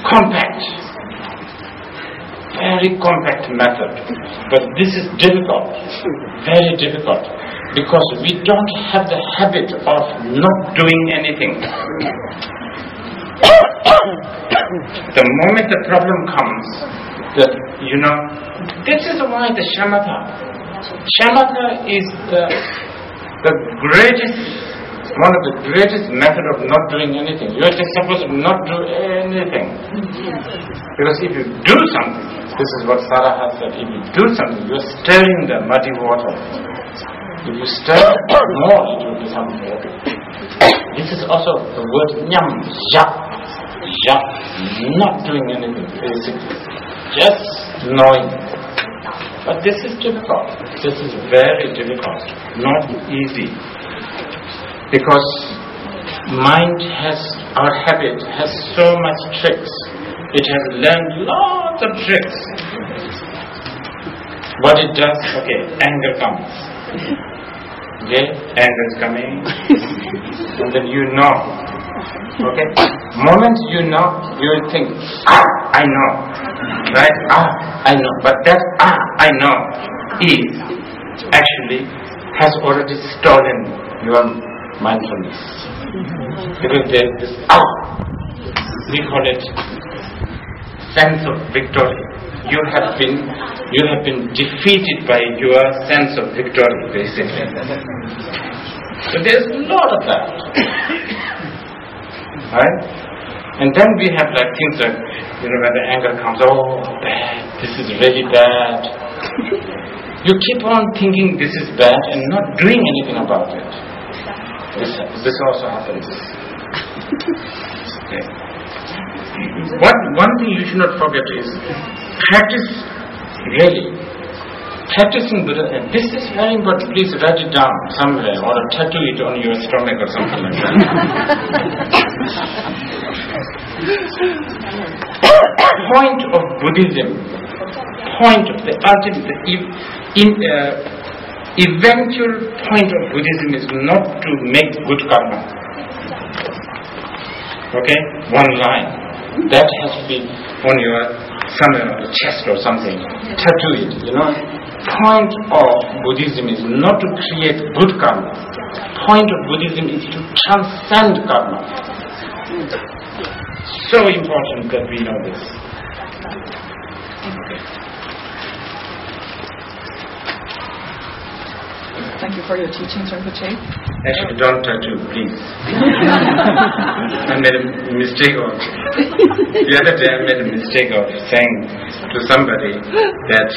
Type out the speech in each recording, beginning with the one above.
compact. Very compact method. But this is difficult, very difficult, because we don't have the habit of not doing anything. The moment the problem comes, this is why the shamatha is the greatest, one of the greatest method of not doing anything. You are just supposed to not do anything. Because if you do something, this is what Sarah has said, if you do something, you are stirring the muddy water. If you stir more, it will become water. This is also the word nyam, not doing anything, basically. Just knowing. But this is difficult. This is very difficult. Not easy. Because our habit has so much tricks. It has learned lots of tricks. What it does, anger comes. Anger is coming. And then moment you will think, I know. Right? I know. But that I know is actually has already stolen your mindfulness. Because there is this we call it sense of victory. You have been defeated by your sense of victory, basically. So there's a lot of that. Right? And then we have things like, when the anger comes, bad, this is really bad. You keep on thinking this is bad and not doing anything about it. This also happens. Okay. One thing you should not forget is practicing Buddha. This is very important. Please write it down somewhere or tattoo it on your stomach or something like that. Point of Buddhism, the ultimate, eventual point of Buddhism is not to make good karma. One line. That has to be on your, somewhere on the chest or something. Tattoo it, Point of Buddhism is not to create good karma. Point of Buddhism is to transcend karma. So important that we know this. Thank you for your teachings, Rinpoche. Actually, don't tattoo, please. I made a mistake the other day I made a mistake of saying to somebody that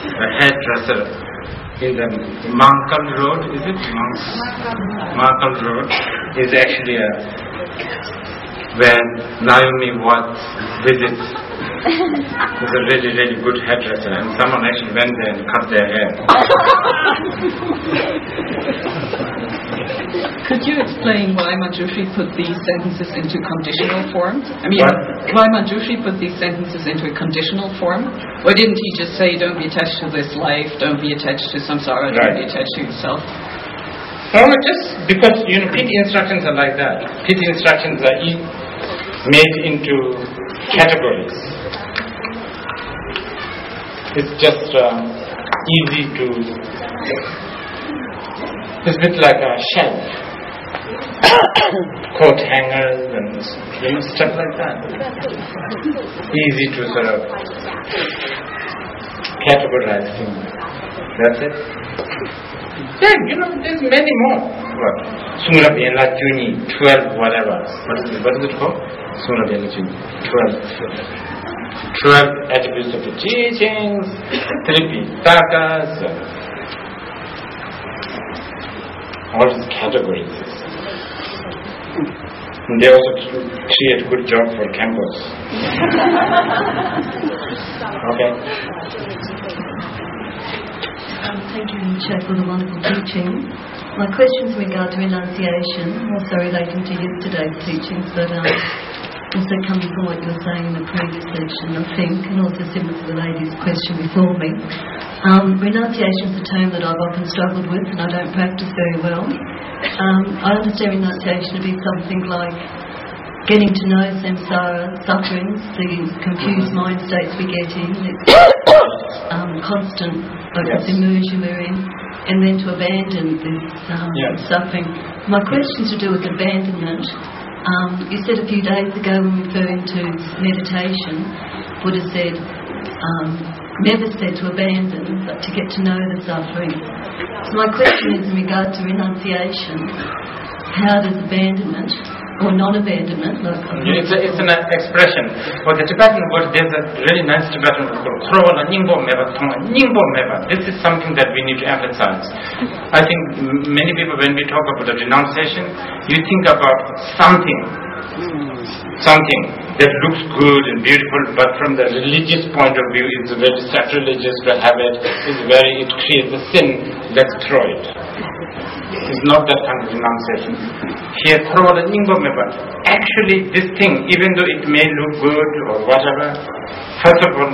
a hairdresser in the Mankal Road, is it? Mankal Road is actually where Naomi Watts visits. It's a really, really good hairdresser, and someone actually went there and cut their hair. Could you explain why Manjushri put these sentences into conditional form? Why Manjushri put these sentences into a conditional form? Why didn't he just say, don't be attached to this life, don't be attached to samsara, don't be attached to yourself? Just because, pit instructions are like that. Pit instructions are made into categories. It's just easy to... It's a bit like a shelf. Coat hangers and stuff like that. Easy to sort of categorize things. That's it. There's many more. What? Sumra Bienla Juni, 12 whatever. What is it called? Sumra Bienla Juni, 12 attributes of the teachings, 3 Pitakas, all these categories. And they also create good job for campus. Okay. Thank you, Chair, for the wonderful teaching. My questions in regard to enunciation, also relating to yesterday's teachings, but also coming from what you were saying in the previous section, I think, and also similar to the lady's question before me. Renunciation is a term that I've often struggled with and I don't practice very well. I understand renunciation to be something like getting to know samsara, sufferings, the confused mind states we get in, the constant this immersion we're in, and then to abandon this suffering. My question is to do with abandonment. You said a few days ago when referring to meditation, Buddha said, never said to abandon, but to get to know the suffering. So my question is in regard to renunciation, how does abandonment or non-abandonment... It's an expression. For the Tibetan word, there's a really nice Tibetan word called Krola Ningbo Meva Tonga Ningbo Meva. This is something that we need to emphasize. I think many people, when we talk about the renunciation, you think about something that looks good and beautiful, but from the religious point of view, it's very sacrilegious to have it. It creates a sin. Let's throw it. It's not that kind of renunciation. Here, actually, this thing, even though it may look good or whatever, first of all,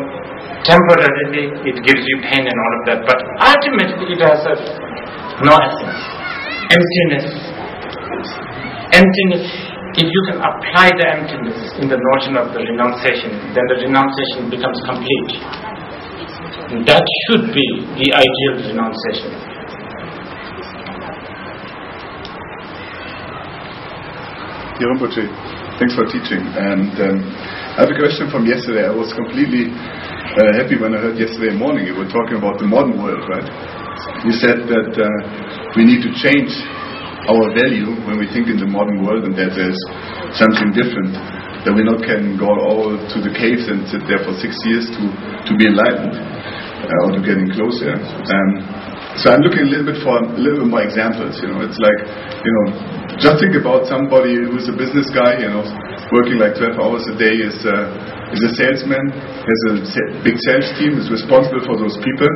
temporarily it gives you pain and all of that, but ultimately it has no essence. Emptiness. If you can apply the emptiness in the notion of the renunciation, then the renunciation becomes complete. And that should be the ideal renunciation. Rinpoche, thanks for teaching. And I have a question from yesterday. I was completely happy when I heard yesterday morning you were talking about the modern world, right? You said that we need to change our value when we think in the modern world, and that there's something different, that we not can go all to the caves and sit there for 6 years to be enlightened or to getting closer. So I'm looking a little bit more examples. It's like, just think about somebody who's a business guy, working like 12 hours a day, is a salesman, has a big sales team, is responsible for those people.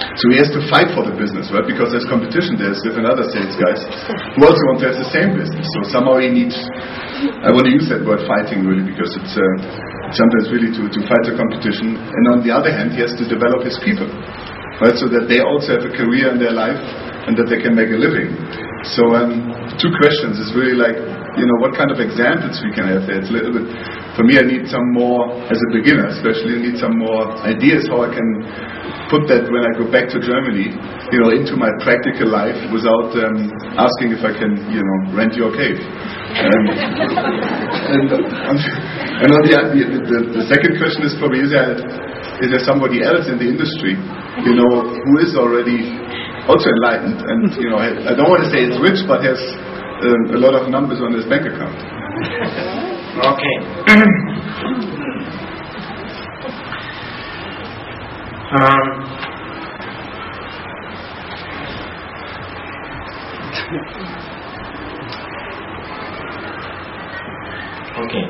So he has to fight for the business, right? Because there's competition there with another sales guys who also want to have the same business. So somehow he needs, I want to use that word fighting really, because it's sometimes really to fight the competition. And on the other hand, he has to develop his people, right? So that they also have a career in their life and that they can make a living. So two questions is really like, what kind of examples we can have there. It's a little bit, for me, I need some more, as a beginner especially, I need some more ideas how I can put that when I go back to Germany, into my practical life without asking if I can, rent your cave. And on the second question is probably, is there somebody else in the industry, who is already also enlightened, and I don't want to say it's rich, but has a lot of numbers on his bank account. Okay. Okay.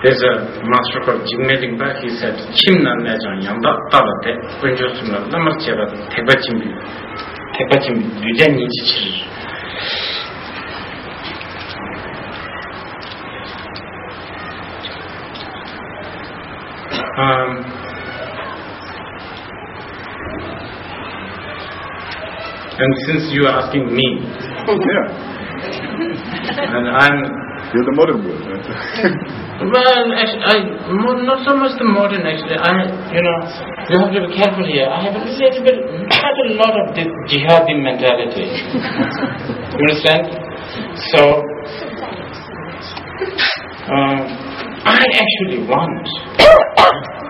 There's a master called Jigme Lingpa. He said, "Chimnan najang yamba talate kunjosuna namarcheva tekbachim yujani chichir." And since you are asking me, and you're the modern world, right? Well, actually, not so much the modern. Actually, you have to be careful here. I have quite a lot of this jihadi mentality. You understand? So, I actually want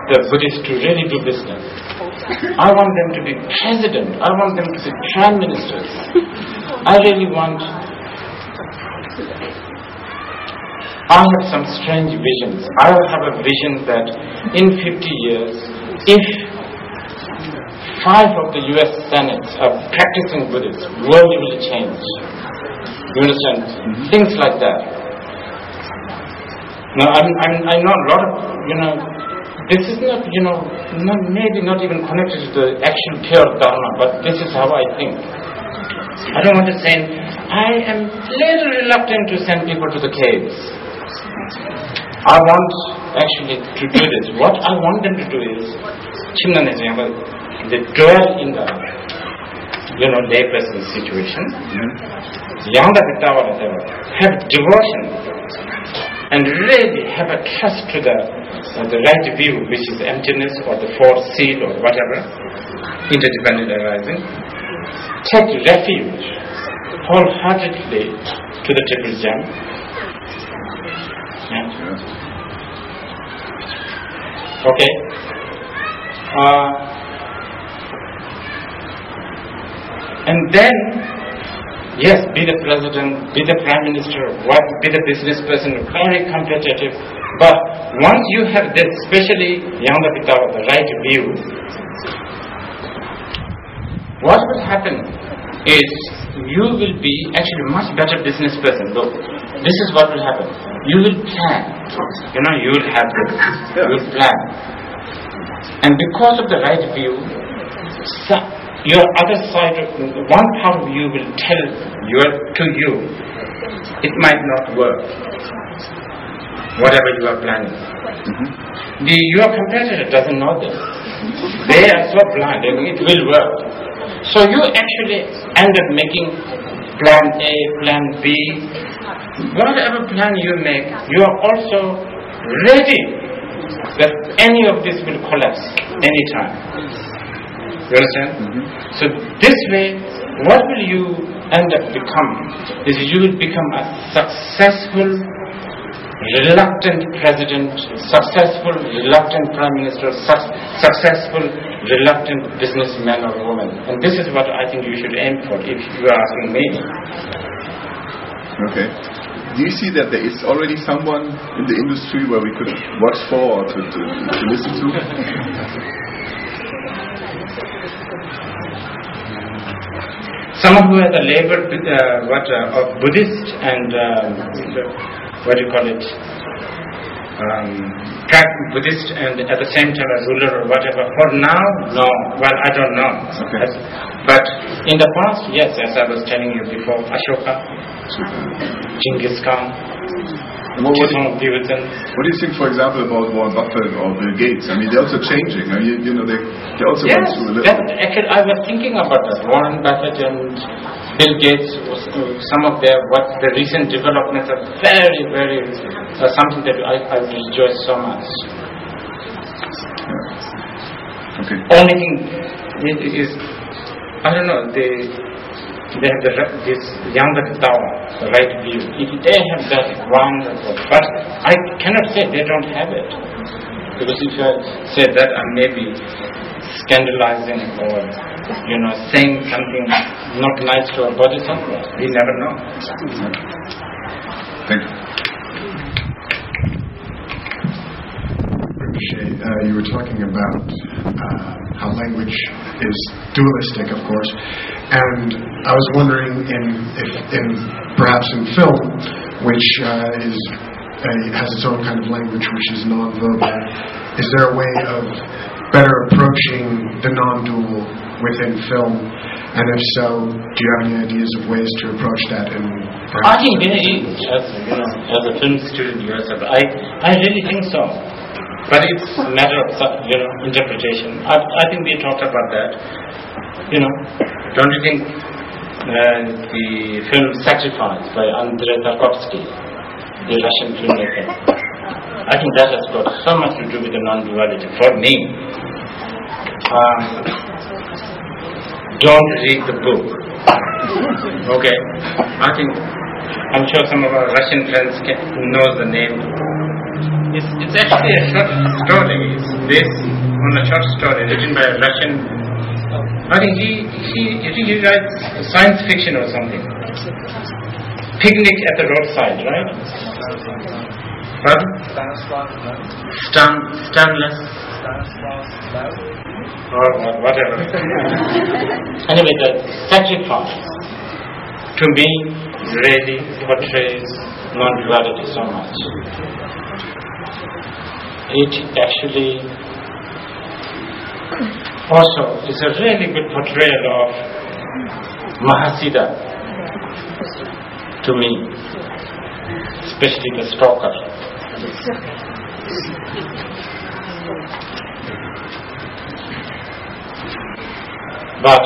the Buddhists to really do business. I want them to be president. I want them to be prime ministers. I really want... I have some strange visions. I have a vision that in 50 years, if 5 of the US Senate are practicing Buddhists, world will change. You understand? Mm-hmm. Things like that. Now, I know a lot of, this is not, maybe not even connected to the actual pure Dharma, but this is how I think. I don't want to say, I am a little reluctant to send people to the caves. I want actually to do this. What I want them to do is 침난해서 they dwell in the layperson situation. Yanda Pitawala have devotion and really have a trust to the right view, which is emptiness or the fourth seal or whatever, interdependent arising. Take refuge wholeheartedly to the triple gem. Okay. And then, yes, be the president, be the prime minister, be the business person, very competitive. But once you have this, especially Yanda Pitawa, the right view, what will happen is you will be actually much better business person. Look, this is what will happen. You will plan. You will have this. You will plan. And because of the right view, your other side, one part of you will tell to you, it might not work, whatever you are planning. Your competitor doesn't know this. They are so blind, it will work. So you actually end up making plan A, plan B. Whatever plan you make, you are also ready that any of this will collapse anytime. You understand? So this way, what will you end up become? Is you will become a successful, reluctant president, successful, reluctant prime minister, successful, reluctant businessman or woman. And this is what I think you should aim for, if you are asking me. Okay. Do you see that there is already someone in the industry where we could watch for or to listen to? Someone who has a labor of Buddhist and what do you call it? Buddhist and at the same time a ruler or whatever. For now, no. Well, I don't know. Okay. But in the past, yes, as I was telling you before, Ashoka, Genghis Khan, what do you think, for example, about Warren Buffett or Bill Gates? I mean, they're also changing. I mean, they also went through a little. Actually, I was thinking about that. Warren Buffett and Bill Gates, some of the recent developments are very, very something that I rejoice so much. Okay. Only thing is, I don't know, they have this Yanda Pitawa, the right view. If they have that, wonderful. But I cannot say they don't have it. Because if I say that, I may be scandalizing or, saying something not nice to a bodhisattva. We never know. Thank you. You were talking about how language is dualistic, of course, and I was wondering if perhaps in film, which has its own kind of language, which is non-verbal, is there a way of better approaching the non-dual within film? And if so, do you have any ideas of ways to approach that? I think there is, as a film student yourself, I really think so. But it's a matter of interpretation. I think we talked about that. Don't you think the film Sacrifice by Andrei Tarkovsky, the Russian filmmaker, I think that has got so much to do with the non-duality for me. Don't read the book. Okay, I'm sure some of our Russian friends know the name. It's actually a short story. It's based on a short story written by a Russian. I think he writes science fiction or something. Picnic at the roadside, right? Pardon? Stanless. Or whatever. Anyway, the Sacrifice to me really portrays non-duality so much. It actually also is a really good portrayal of Mahasiddha to me, especially the stalker. But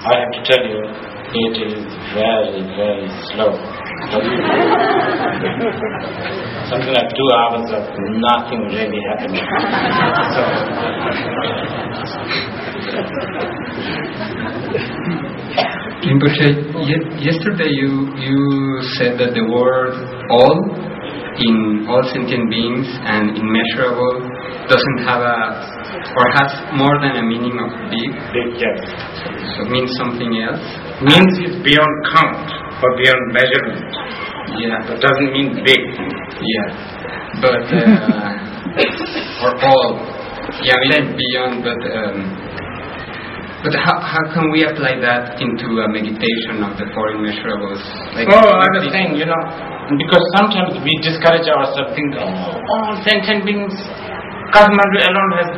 I have to tell you, it is very, very slow. Something like 2 hours of nothing really happening. Rinpoche, yesterday you said that the word all in all sentient beings and immeasurable doesn't have or has more than a meaning of big. Big, yes. So it means something else? Means it's beyond count or beyond measurement. Yeah. It doesn't mean big. Yeah. But, or all. Yeah, I mean beyond, but how can we apply that into a meditation of the four immeasurables? Like, I was saying, because sometimes we discourage ourselves, think, all sentient beings, Kathmandu alone has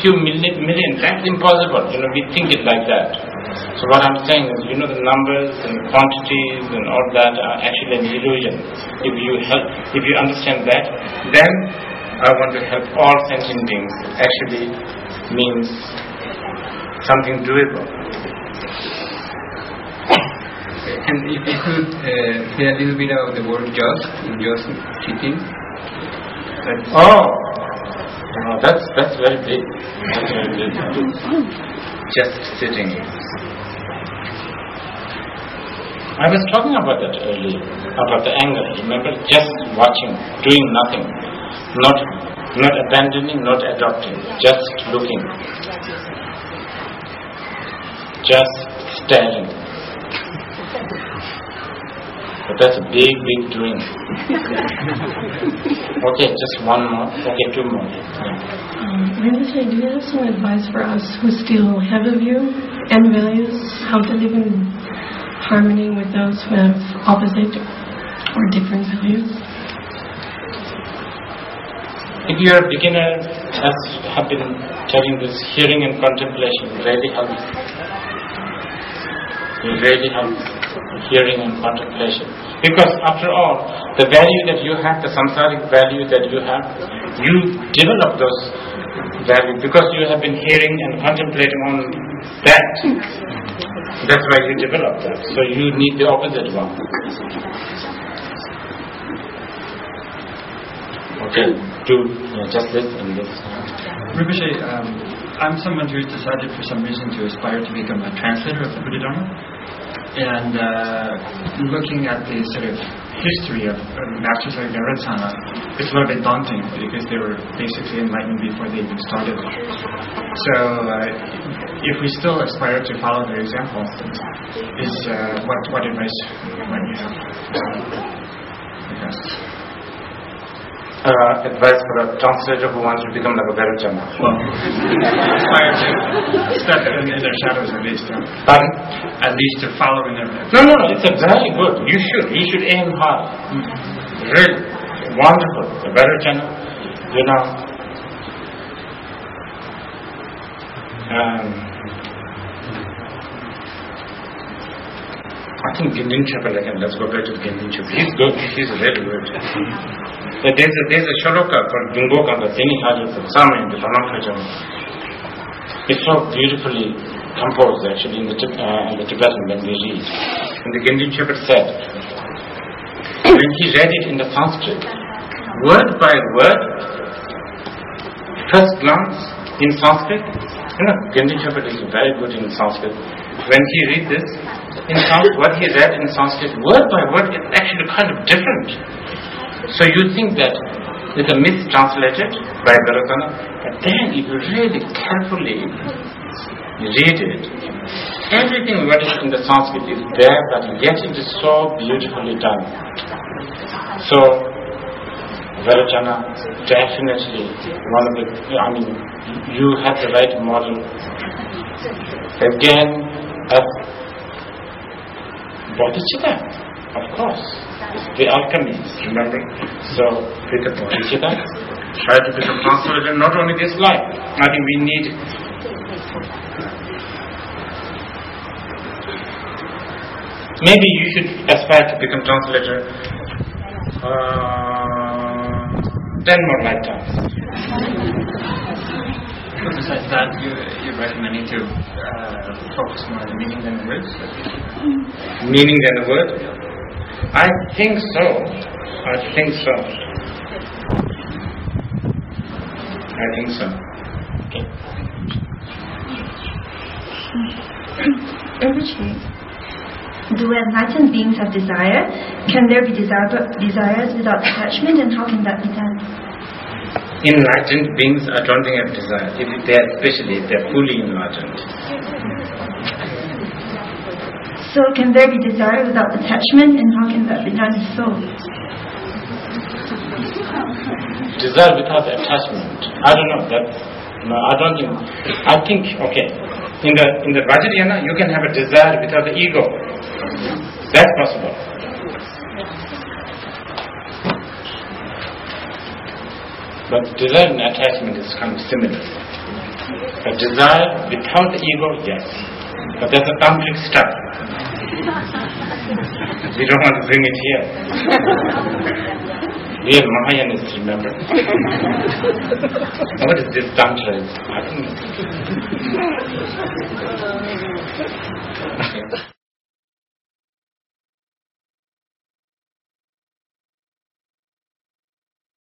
few million. That's impossible. We think it like that. So what I'm saying is, the numbers and quantities and all that are actually an illusion. If you understand that, then I want to help all sentient beings. Actually means something doable. And if you could say a little bit of the word just sitting. That's very big. That's very big. Just sitting. I was talking about that earlier, about the anger. Remember, just watching, doing nothing, not abandoning, not adopting, just looking, just staring. But that's a big doing. Okay, just one more. Okay, 2 more. Rinpoche, do you have some advice for us who still have a view and values, how to live in harmony with those who have opposite or different values? If you are a beginner, as have been telling this, hearing and contemplation really helps. It really helps, hearing and contemplation. Because after all, the value that you have, the samsaric value that you have, you develop those values because you have been hearing and contemplating on that. That's why you develop that. So you need the opposite one. Okay, just this and this. Rinpoche, I'm someone who's decided for some reason to aspire to become a translator of the Buddha Dharma. And looking at the sort of history of masters like Vajrayana, it's a little bit daunting because they were basically enlightened before they even started. So if we still aspire to follow their example, is what advice might you have? Advice for a translator who wants to become like a Vajrayana. Well, aspire to step in their shadows at least. Pardon? At least to follow in their... No, it's a very good. You should aim high. Really wonderful. The Vajrayana, I think Gindin Chapel again. Let's go back to Gindin Chapel. He's good. He's really good. There's a shloka called Dungokanda Senihaja Satsama in the Pranam. It's so beautifully composed actually in the Tibetan when we read. And the Gindin Chapel said, when he read it in the Sanskrit, word by word, first glance in Sanskrit, Gindin Chapel is very good in Sanskrit. When he read this in Sanskrit, what he read in Sanskrit, word by word, it's actually kind of different. So you think that it's a mistranslated by Vajrayana, but then if you really carefully read it, everything what is in the Sanskrit is there, but yet it is so beautifully done. So Vajrayana definitely one of the, you have the right model. Again, as bodhicitta, of course. It's the alchemist, remember? So, become bodhicitta, try to become translator, not only this life. I think we need maybe you should aspire to become translator 10 more lifetimes. besides that, you're recommending to focus more on the meaning than the words? Meaning than the word? I think so. Okay. Enrichment. Do enlightened beings have desire? Can there be desires without attachment, and how can that be done? Enlightened beings, I don't think have desire, especially if they're fully enlightened. So can there be desire without attachment, and how can that be done if so? Desire without attachment. I don't know. I think, okay. In the Vajrayana, you can have a desire without the ego. That's possible. But desire and attachment is kind of similar. But desire without the ego, yes. But that's a tantric stuff. We don't want to bring it here. We are Mahayanists, remember? What is this tantra? I don't know.